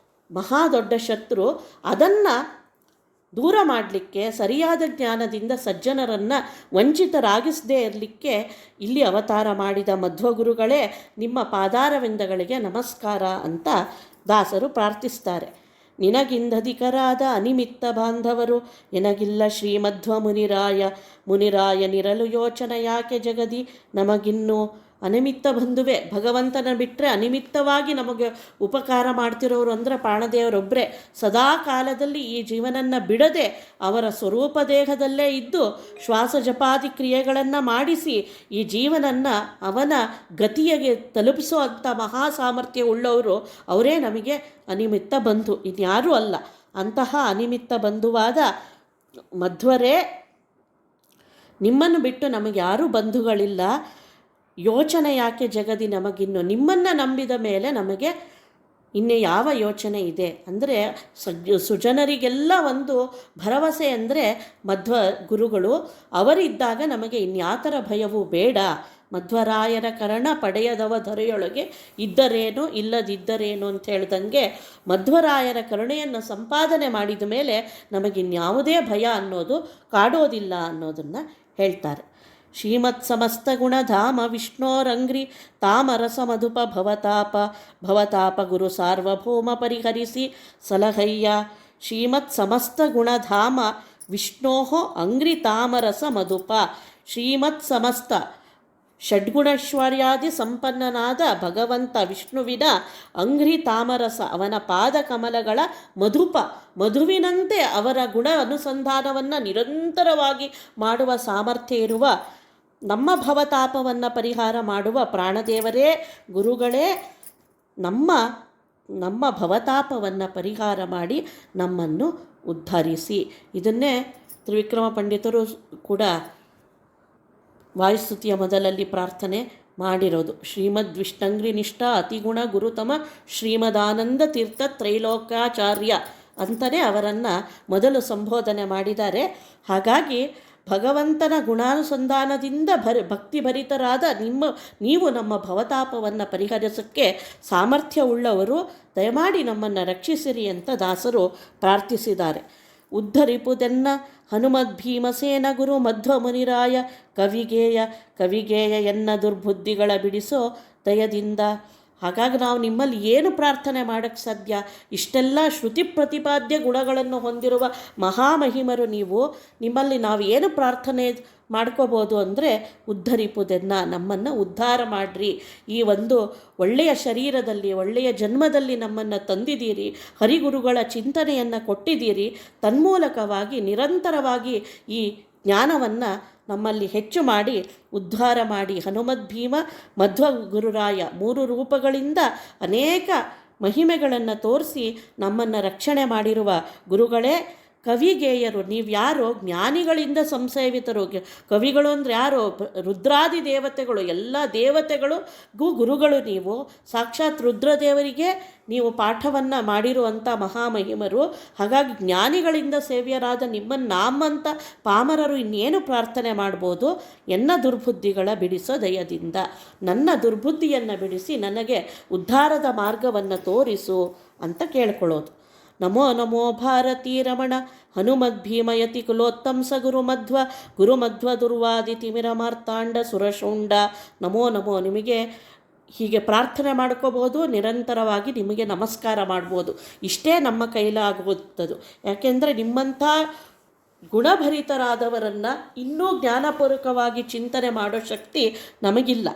[SPEAKER 1] ಮಹಾ ದೊಡ್ಡ ಶತ್ರು. ಅದನ್ನು ದೂರ ಮಾಡಲಿಕ್ಕೆ ಸರಿಯಾದ ಜ್ಞಾನದಿಂದ ಸಜ್ಜನರನ್ನು ವಂಚಿತರಾಗಿಸದೇ ಇರಲಿಕ್ಕೆ ಇಲ್ಲಿ ಅವತಾರ ಮಾಡಿದ ಮಧ್ವಗುರುಗಳೇ ನಿಮ್ಮ ಪಾದಾರವಿಂದಗಳಿಗೆ ನಮಸ್ಕಾರ ಅಂತ ದಾಸರು ಪ್ರಾರ್ಥಿಸ್ತಾರೆ. ನಿನಗಿಂದಧಿಕರಾದ ಅನಿಮಿತ್ತ ಬಾಂಧವರು ಎನಗಿಲ್ಲ ಶ್ರೀಮಧ್ವ ಮುನಿರಾಯನಿರಲು ಯೋಚನೆ ಯಾಕೆ ಜಗದಿ ನಮಗಿನ್ನು. ಅನಿಮಿತ್ತ ಬಂಧುವೆ, ಭಗವಂತನ ಬಿಟ್ಟರೆ ಅನಿಮಿತ್ತವಾಗಿ ನಮಗೆ ಉಪಕಾರ ಮಾಡ್ತಿರೋರು ಅಂದರೆ ಪ್ರಾಣದೇವರೊಬ್ಬರೇ. ಸದಾ ಕಾಲದಲ್ಲಿ ಈ ಜೀವನನ್ನು ಬಿಡದೆ ಅವರ ಸ್ವರೂಪ ದೇಹದಲ್ಲೇ ಇದ್ದು ಶ್ವಾಸ ಜಪಾದಿ ಕ್ರಿಯೆಗಳನ್ನು ಮಾಡಿಸಿ ಈ ಜೀವನನ್ನು ಅವನ ಗತಿಯಗೆ ತಲುಪಿಸೋ ಅಂಥ ಮಹಾ ಸಾಮರ್ಥ್ಯ ಉಳ್ಳವರು ಅವರೇ ನಮಗೆ ಅನಿಮಿತ್ತ ಬಂಧು, ಇನ್ಯಾರೂ ಅಲ್ಲ. ಅಂತಹ ಅನಿಮಿತ್ತ ಬಂಧುವಾದ ಮಧ್ವರೇ, ನಿಮ್ಮನ್ನು ಬಿಟ್ಟು ನಮಗೆ ಯಾರೂ ಬಂಧುಗಳಿಲ್ಲ. ಯೋಚನೆ ಯಾಕೆ ಜಗದಿ ನಮಗಿನ್ನು. ನಿಮ್ಮನ್ನು ನಂಬಿದ ಮೇಲೆ ನಮಗೆ ಇನ್ನು ಯಾವ ಯೋಚನೆ ಇದೆ ಅಂದರೆ ಸುಜನರಿಗೆಲ್ಲ ಒಂದು ಭರವಸೆ ಅಂದರೆ ಮಧ್ವ ಗುರುಗಳು ಅವರಿದ್ದಾಗ ನಮಗೆ ಇನ್ಯಾತರ ಭಯವೂ ಬೇಡ. ಮಧ್ವರಾಯರ ಕರ್ಣ ಪಡೆಯದವ ಧರೆಯೊಳಗೆ ಇದ್ದರೇನು ಇಲ್ಲದಿದ್ದರೇನು ಅಂತ ಹೇಳ್ದಂಗೆ ಮಧ್ವರಾಯರ ಕರುಣೆಯನ್ನು ಸಂಪಾದನೆ ಮಾಡಿದ ಮೇಲೆ ನಮಗಿನ್ಯಾವುದೇ ಭಯ ಅನ್ನೋದು ಕಾಡೋದಿಲ್ಲ ಅನ್ನೋದನ್ನು ಹೇಳ್ತಾರೆ. ಶ್ರೀಮತ್ ಸಮಸ್ತ ಗುಣಧಾಮ ವಿಷ್ಣೋರಂಗ್ರಿ ತಾಮರಸ ಮಧುಪ ಭವತಾಪ ಗುರು ಸಾರ್ವಭೌಮ ಪರಿಹರಿಸಿ ಸಲಹಯ್ಯ. ಶ್ರೀಮತ್ ಸಮಸ್ತ ಗುಣಧಾಮ ವಿಷ್ಣೋ ಅಂಗ್ರಿ ತಾಮರಸ ಮಧುಪ. ಶ್ರೀಮತ್ ಸಮಸ್ತ ಷಡ್ಗುಣೈಶ್ವರ್ಯಾದಿ ಸಂಪನ್ನನಾದ ಭಗವಂತ ವಿಷ್ಣುವಿನ ಅಂಗ್ರಿ ತಾಮರಸ, ಅವನ ಪಾದ ಕಮಲಗಳ ಮಧುವಿನಂತೆ ಅವರ ಗುಣ ಅನುಸಂಧಾನವನ್ನು ನಿರಂತರವಾಗಿ ಮಾಡುವ ಸಾಮರ್ಥ್ಯ ಇರುವ ನಮ್ಮ ಭವತಾಪವನ್ನು ಪರಿಹಾರ ಮಾಡುವ ಪ್ರಾಣದೇವರೇ ಗುರುಗಳೇ, ನಮ್ಮ ಭವತಾಪವನ್ನು ಪರಿಹಾರ ಮಾಡಿ ನಮ್ಮನ್ನು ಉದ್ಧರಿಸಿ. ಇದನ್ನೇ ತ್ರಿವಿಕ್ರಮ ಪಂಡಿತರು ಕೂಡ ವಾಯುಸ್ತುತಿಯ ಮೊದಲಲ್ಲಿ ಪ್ರಾರ್ಥನೆ ಮಾಡಿರೋದು. ಶ್ರೀಮದ್ ವಿಷ್ಣಂಗ್ರಿ ನಿಷ್ಠ ಅತಿಗುಣ ಗುರುತಮ ಶ್ರೀಮದಾನಂದ ತೀರ್ಥ ತ್ರೈಲೋಕ್ಯಾಚಾರ್ಯ ಅಂತಲೇ ಅವರನ್ನು ಮೊದಲು ಸಂಬೋಧನೆ ಮಾಡಿದ್ದಾರೆ. ಹಾಗಾಗಿ ಭಗವಂತನ ಗುಣಾನುಸಂಧಾನದಿಂದ ಭಕ್ತಿಭರಿತರಾದ ನೀವು ನಮ್ಮ ಭವತಾಪವನ್ನು ಪರಿಹರಿಸೋಕ್ಕೆ ಸಾಮರ್ಥ್ಯವುಳ್ಳವರು, ದಯಮಾಡಿ ನಮ್ಮನ್ನು ರಕ್ಷಿಸಿರಿ ಅಂತ ದಾಸರು ಪ್ರಾರ್ಥಿಸಿದ್ದಾರೆ. ಉದ್ಧರಿಪುದೆನ್ನ ಹನುಮದ್ ಭೀಮಸೇನ ಗುರು ಮಧ್ವ ಮುನಿರಾಯ ಕವಿಗೇಯ ಎನ್ನ ದುರ್ಬುದ್ಧಿಗಳ ಬಿಡಿಸೋ ದಯದಿಂದ. ಹಾಗಾಗಿ ನಾವು ನಿಮ್ಮಲ್ಲಿ ಏನು ಪ್ರಾರ್ಥನೆ ಮಾಡೋಕ್ಕೆ ಸಾಧ್ಯ? ಇಷ್ಟೆಲ್ಲ ಶ್ರುತಿ ಪ್ರತಿಪಾದ್ಯ ಗುಣಗಳನ್ನು ಹೊಂದಿರುವ ಮಹಾಮಹಿಮರು ನೀವು. ನಿಮ್ಮಲ್ಲಿ ನಾವು ಏನು ಪ್ರಾರ್ಥನೆ ಮಾಡ್ಕೋಬೋದು ಅಂದರೆ ಉದ್ಧರಿಪುದೆನ್ನ, ನಮ್ಮನ್ನು ಉದ್ಧಾರ ಮಾಡಿರಿ. ಈ ಒಂದು ಒಳ್ಳೆಯ ಶರೀರದಲ್ಲಿ ಒಳ್ಳೆಯ ಜನ್ಮದಲ್ಲಿ ನಮ್ಮನ್ನು ತಂದಿದ್ದೀರಿ, ಹರಿಗುರುಗಳ ಚಿಂತನೆಯನ್ನು ಕೊಟ್ಟಿದ್ದೀರಿ. ತನ್ಮೂಲಕವಾಗಿ ನಿರಂತರವಾಗಿ ಈ ಜ್ಞಾನವನ್ನು ನಮ್ಮಲ್ಲಿ ಹೆಚ್ಚು ಮಾಡಿ ಉದ್ಧಾರ ಮಾಡಿ. ಹನುಮದ್ ಭೀಮ ಮಧ್ವ ಗುರುರಾಯ 3 ರೂಪಗಳಿಂದ ಅನೇಕ ಮಹಿಮೆಗಳನ್ನು ತೋರಿಸಿ ನಮ್ಮನ್ನು ರಕ್ಷಣೆ ಮಾಡಿರುವ ಗುರುಗಳೇ, ಕವಿಗೇಯರು. ನೀವ್ಯಾರೋ ಜ್ಞಾನಿಗಳಿಂದ ಸಂಸೇವಿತರು. ಕವಿಗಳು ಅಂದರೆ ಯಾರೋ? ರುದ್ರಾದಿ ದೇವತೆಗಳು, ಎಲ್ಲ ದೇವತೆಗಳಿಗೂ ಗುರುಗಳು ನೀವು. ಸಾಕ್ಷಾತ್ ರುದ್ರದೇವರಿಗೆ ನೀವು ಪಾಠವನ್ನು ಮಾಡಿರುವಂಥ ಮಹಾಮಹಿಮರು. ಹಾಗಾಗಿ ಜ್ಞಾನಿಗಳಿಂದ ಸೇವ್ಯರಾದ ನಿಮ್ಮನ್ನು ನಮ್ಮಂಥ ಪಾಮರರು ಇನ್ನೇನು ಪ್ರಾರ್ಥನೆ ಮಾಡ್ಬೋದು? ಎನ್ನ ದುರ್ಬುದ್ಧಿಗಳ ಬಿಡಿಸೋ ದಯದಿಂದ, ನನ್ನ ದುರ್ಬುದ್ಧಿಯನ್ನು ಬಿಡಿಸಿ ನನಗೆ ಉದ್ಧಾರದ ಮಾರ್ಗವನ್ನು ತೋರಿಸು ಅಂತ ಕೇಳ್ಕೊಳ್ಳೋದು. ನಮೋ ನಮೋ ಭಾರತೀ ರಮಣ ಹನುಮದ್ ಭೀಮಯತಿ ಕುಲೋತ್ತಂಸ ಗುರುಮಧ್ವ ದುರ್ವಾದಿ ತಿಮಿರ ಮಾರ್ತಾಂಡ ಸುರಶುಂಡ. ನಮೋ ನಮೋ. ನಿಮಗೆ ಹೀಗೆ ಪ್ರಾರ್ಥನೆ ಮಾಡ್ಕೋಬೋದು, ನಿರಂತರವಾಗಿ ನಿಮಗೆ ನಮಸ್ಕಾರ ಮಾಡ್ಬೋದು. ಇಷ್ಟೇ ನಮ್ಮ ಕೈಲಾಗುತ್ತದೆ. ಯಾಕೆಂದರೆ ನಿಮ್ಮಂಥ ಗುಣಭರಿತರಾದವರನ್ನು ಇನ್ನೂ ಜ್ಞಾನಪೂರ್ವಕವಾಗಿ ಚಿಂತನೆ ಮಾಡೋ ಶಕ್ತಿ ನಮಗಿಲ್ಲ.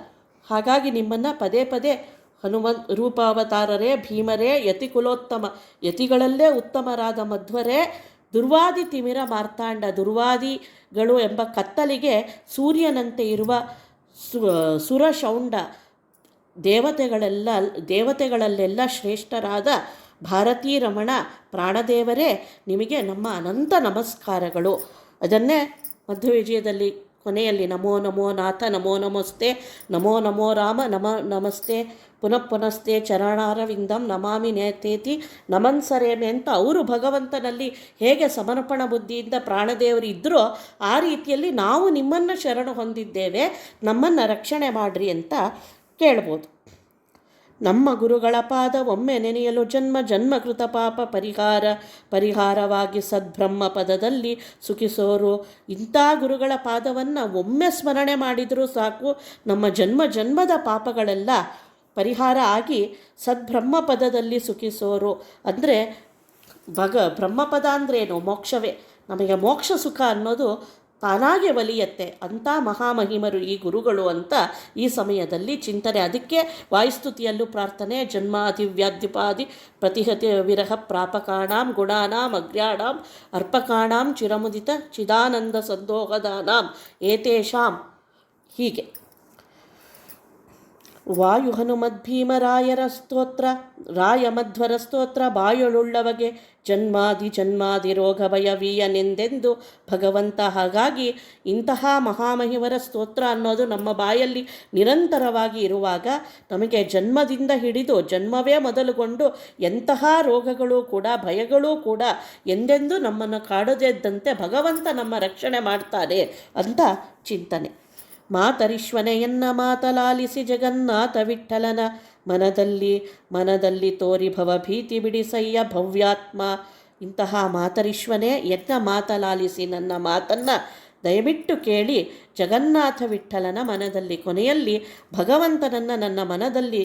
[SPEAKER 1] ಹಾಗಾಗಿ ನಿಮ್ಮನ್ನು ಪದೇ ಪದೇ ರೂಪಾವತಾರರೇ, ಭೀಮರೇ, ಯತಿಕುಲೋತ್ತಮ, ಯತಿಗಳಲ್ಲೇ ಉತ್ತಮರಾದ ಮಧ್ವರೇ, ದುರ್ವಾದಿ ತಿಮಿರ ಮಾರ್ತಾಂಡ, ದುರ್ವಾದಿಗಳು ಎಂಬ ಕತ್ತಲಿಗೆ ಸೂರ್ಯನಂತೆ ಇರುವ ಸುರಶೌಂಡ, ದೇವತೆಗಳಲ್ಲೆಲ್ಲ ಶ್ರೇಷ್ಠರಾದ ಭಾರತೀ ರಮಣ ಪ್ರಾಣದೇವರೇ, ನಿಮಗೆ ನಮ್ಮ ಅನಂತ ನಮಸ್ಕಾರಗಳು. ಅದನ್ನೇ ಮಧ್ವವಿಜಯದಲ್ಲಿ ಕೊನೆಯಲ್ಲಿ ನಮೋ ನಮೋ ನಾಥ, ನಮೋ ನಮಸ್ತೆ, ನಮೋ ನಮೋ ರಾಮ, ನಮಸ್ತೆ ಪುನಃ ಚರಣಾರವಿಂದಂ ನಮಾಮಿ ನೇತೇತಿ ನಮನ್ಸರೇಮೆ ಅಂತ ಅವರು ಭಗವಂತನಲ್ಲಿ ಹೇಗೆ ಸಮರ್ಪಣ ಬುದ್ಧಿಯಿಂದ ಪ್ರಾಣದೇವರು ಇದ್ದರೋ ಆ ರೀತಿಯಲ್ಲಿ ನಾವು ನಿಮ್ಮನ್ನು ಶರಣು ಹೊಂದಿದ್ದೇವೆ, ನಮ್ಮನ್ನು ರಕ್ಷಣೆ ಮಾಡಿರಿ ಅಂತ ಕೇಳ್ಬೋದು. ನಮ್ಮ ಗುರುಗಳ ಪಾದ ಒಮ್ಮೆ ನೆನೆಯಲು ಜನ್ಮಕೃತ ಪಾಪ ಪರಿಹಾರವಾಗಿ ಸದ್ಬ್ರಹ್ಮ ಪದದಲ್ಲಿ ಸುಖಿಸೋರು. ಇಂಥ ಗುರುಗಳ ಪಾದವನ್ನು ಒಮ್ಮೆ ಸ್ಮರಣೆ ಮಾಡಿದರೂ ಸಾಕು, ನಮ್ಮ ಜನ್ಮದ ಪಾಪಗಳೆಲ್ಲ ಪರಿಹಾರ ಆಗಿ ಸದ್ಬ್ರಹ್ಮ ಪದದಲ್ಲಿ ಸುಖಿಸೋರು. ಅಂದರೆ ಬ್ರಹ್ಮಪದ ಅಂದ್ರೇನು? ಮೋಕ್ಷವೇ. ನಮಗೆ ಮೋಕ್ಷ ಸುಖ ಅನ್ನೋದು ತಾನಾಗೆ ಒಲಿಯತ್ತೆ. ಅಂಥ ಮಹಾಮಹಿಮರು ಈ ಗುರುಗಳು ಅಂತ ಈ ಸಮಯದಲ್ಲಿ ಚಿಂತನೆ. ಅದಕ್ಕೆ ವಾಯುಸ್ತುತಿಯಲ್ಲೂ ಪ್ರಾರ್ಥನೆ, ಜನ್ಮಾದಿವ್ಯಾದ್ಯುಪಾದಿ ಪ್ರತಿಹತಿ ವಿರಹ ಪ್ರಾಪಕಾಣಾಂ ಗುಣಾನಾಂ ಅಗ್ರ್ಯಾಣಾಂ ಅರ್ಪಕಾಣಾಂ ಚಿರಮುದಿತ ಚಿದಾನಂದ ಸಂದೋಹದಾನಾಂ ಏತೇಷಾಂ. ಹೀಗೆ ವಾಯು ಹನುಮದ್ಭೀಮರಾಯರ ಸ್ತೋತ್ರ, ರಾಯಮಧ್ವರ ಸ್ತೋತ್ರ, ಬಾಯೊಳುಳ್ಳವಗೆ ಜನ್ಮಾದಿ ರೋಗ ಭಯವೀಯನೆಂದೆಂದು ಭಗವಂತ. ಹಾಗಾಗಿ ಇಂತಹ ಮಹಾಮಹಿಮರ ಸ್ತೋತ್ರ ಅನ್ನೋದು ನಮ್ಮ ಬಾಯಲ್ಲಿ ನಿರಂತರವಾಗಿ ಇರುವಾಗ ನಮಗೆ ಜನ್ಮದಿಂದ ಹಿಡಿದು ಜನ್ಮವೇ ಮೊದಲುಗೊಂಡು ಎಂತಹ ರೋಗಗಳು ಕೂಡ ಭಯಗಳೂ ಕೂಡ ಎಂದೆಂದೂ ನಮ್ಮನ್ನು ಕಾಡದಿದ್ದಂತೆ ಭಗವಂತ ನಮ್ಮ ರಕ್ಷಣೆ ಮಾಡ್ತಾರೆ ಅಂತ ಚಿಂತನೆ. ಮಾತರಿಶ್ವನೆಯನ್ನ ಮಾತಲಾಲಿಸಿ ಜಗನ್ನಾಥ ವಿಠಲನ ಮನದಲ್ಲಿ ತೋರಿ ಭವಭೀತಿ ಬಿಡಿಸಯ್ಯ ಭವ್ಯಾತ್ಮ. ಇಂತಹ ಮಾತರಿಶ್ವನೇ, ಮಾತಲಾಲಿಸಿ ನನ್ನ ಮಾತನ್ನು ದಯವಿಟ್ಟು ಕೇಳಿ ಜಗನ್ನಾಥ ವಿಠಲನ ಮನದಲ್ಲಿ, ಕೊನೆಯಲ್ಲಿ ಭಗವಂತನನ್ನು ನನ್ನ ಮನದಲ್ಲಿ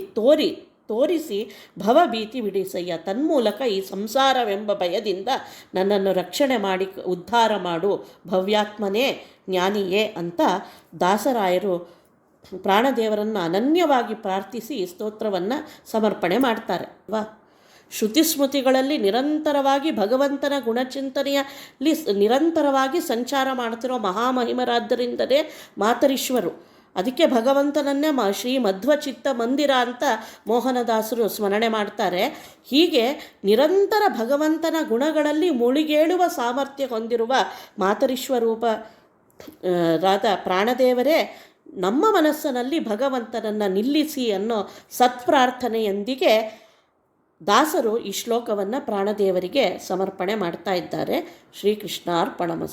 [SPEAKER 1] ತೋರಿಸಿ ಭವಭೀತಿ ಬಿಡಿಸಯ್ಯ. ತನ್ಮೂಲಕ ಈ ಸಂಸಾರವೆಂಬ ಭಯದಿಂದ ನನ್ನನ್ನು ರಕ್ಷಣೆ ಮಾಡಿ ಉದ್ಧಾರ ಮಾಡು ಭವ್ಯಾತ್ಮನೇ, ಜ್ಞಾನಿಯೇ ಅಂತ ದಾಸರಾಯರು ಪ್ರಾಣದೇವರನ್ನು ಅನನ್ಯವಾಗಿ ಪ್ರಾರ್ಥಿಸಿ ಈ ಸ್ತೋತ್ರವನ್ನು ಸಮರ್ಪಣೆ ಮಾಡ್ತಾರೆ. ಶ್ರುತಿಸ್ಮೃತಿಗಳಲ್ಲಿ ನಿರಂತರವಾಗಿ ಭಗವಂತನ ಗುಣಚಿಂತನೆಯಲ್ಲಿ ನಿರಂತರವಾಗಿ ಸಂಚಾರ ಮಾಡ್ತಿರೋ ಮಹಾಮಹಿಮರಾದ್ದರಿಂದಲೇ ಮಾತರಿಶ್ವರು. ಅದಕ್ಕೆ ಭಗವಂತನನ್ನೇ ಶ್ರೀ ಮಧ್ವಚಿತ್ತ ಮಂದಿರ ಅಂತ ಮೋಹನದಾಸರು ಸ್ಮರಣೆ ಮಾಡ್ತಾರೆ. ಹೀಗೆ ನಿರಂತರ ಭಗವಂತನ ಗುಣಗಳಲ್ಲಿ ಮುಳುಗೇಳುವ ಸಾಮರ್ಥ್ಯ ಹೊಂದಿರುವ ಮಾತರಿಶ್ವರೂಪ ರಾದ ಪ್ರಾಣದೇವರೇ, ನಮ್ಮ ಮನಸ್ಸಿನಲ್ಲಿ ಭಗವಂತನನ್ನು ನಿಲ್ಲಿಸಿ ಅನ್ನೋ ಸತ್ಪ್ರಾರ್ಥನೆಯೊಂದಿಗೆ ದಾಸರು ಈ ಶ್ಲೋಕವನ್ನು ಪ್ರಾಣದೇವರಿಗೆ ಸಮರ್ಪಣೆ ಮಾಡ್ತಾ ಇದ್ದಾರೆ. ಶ್ರೀಕೃಷ್ಣಾರ್ಪಣಮಸ್ತು.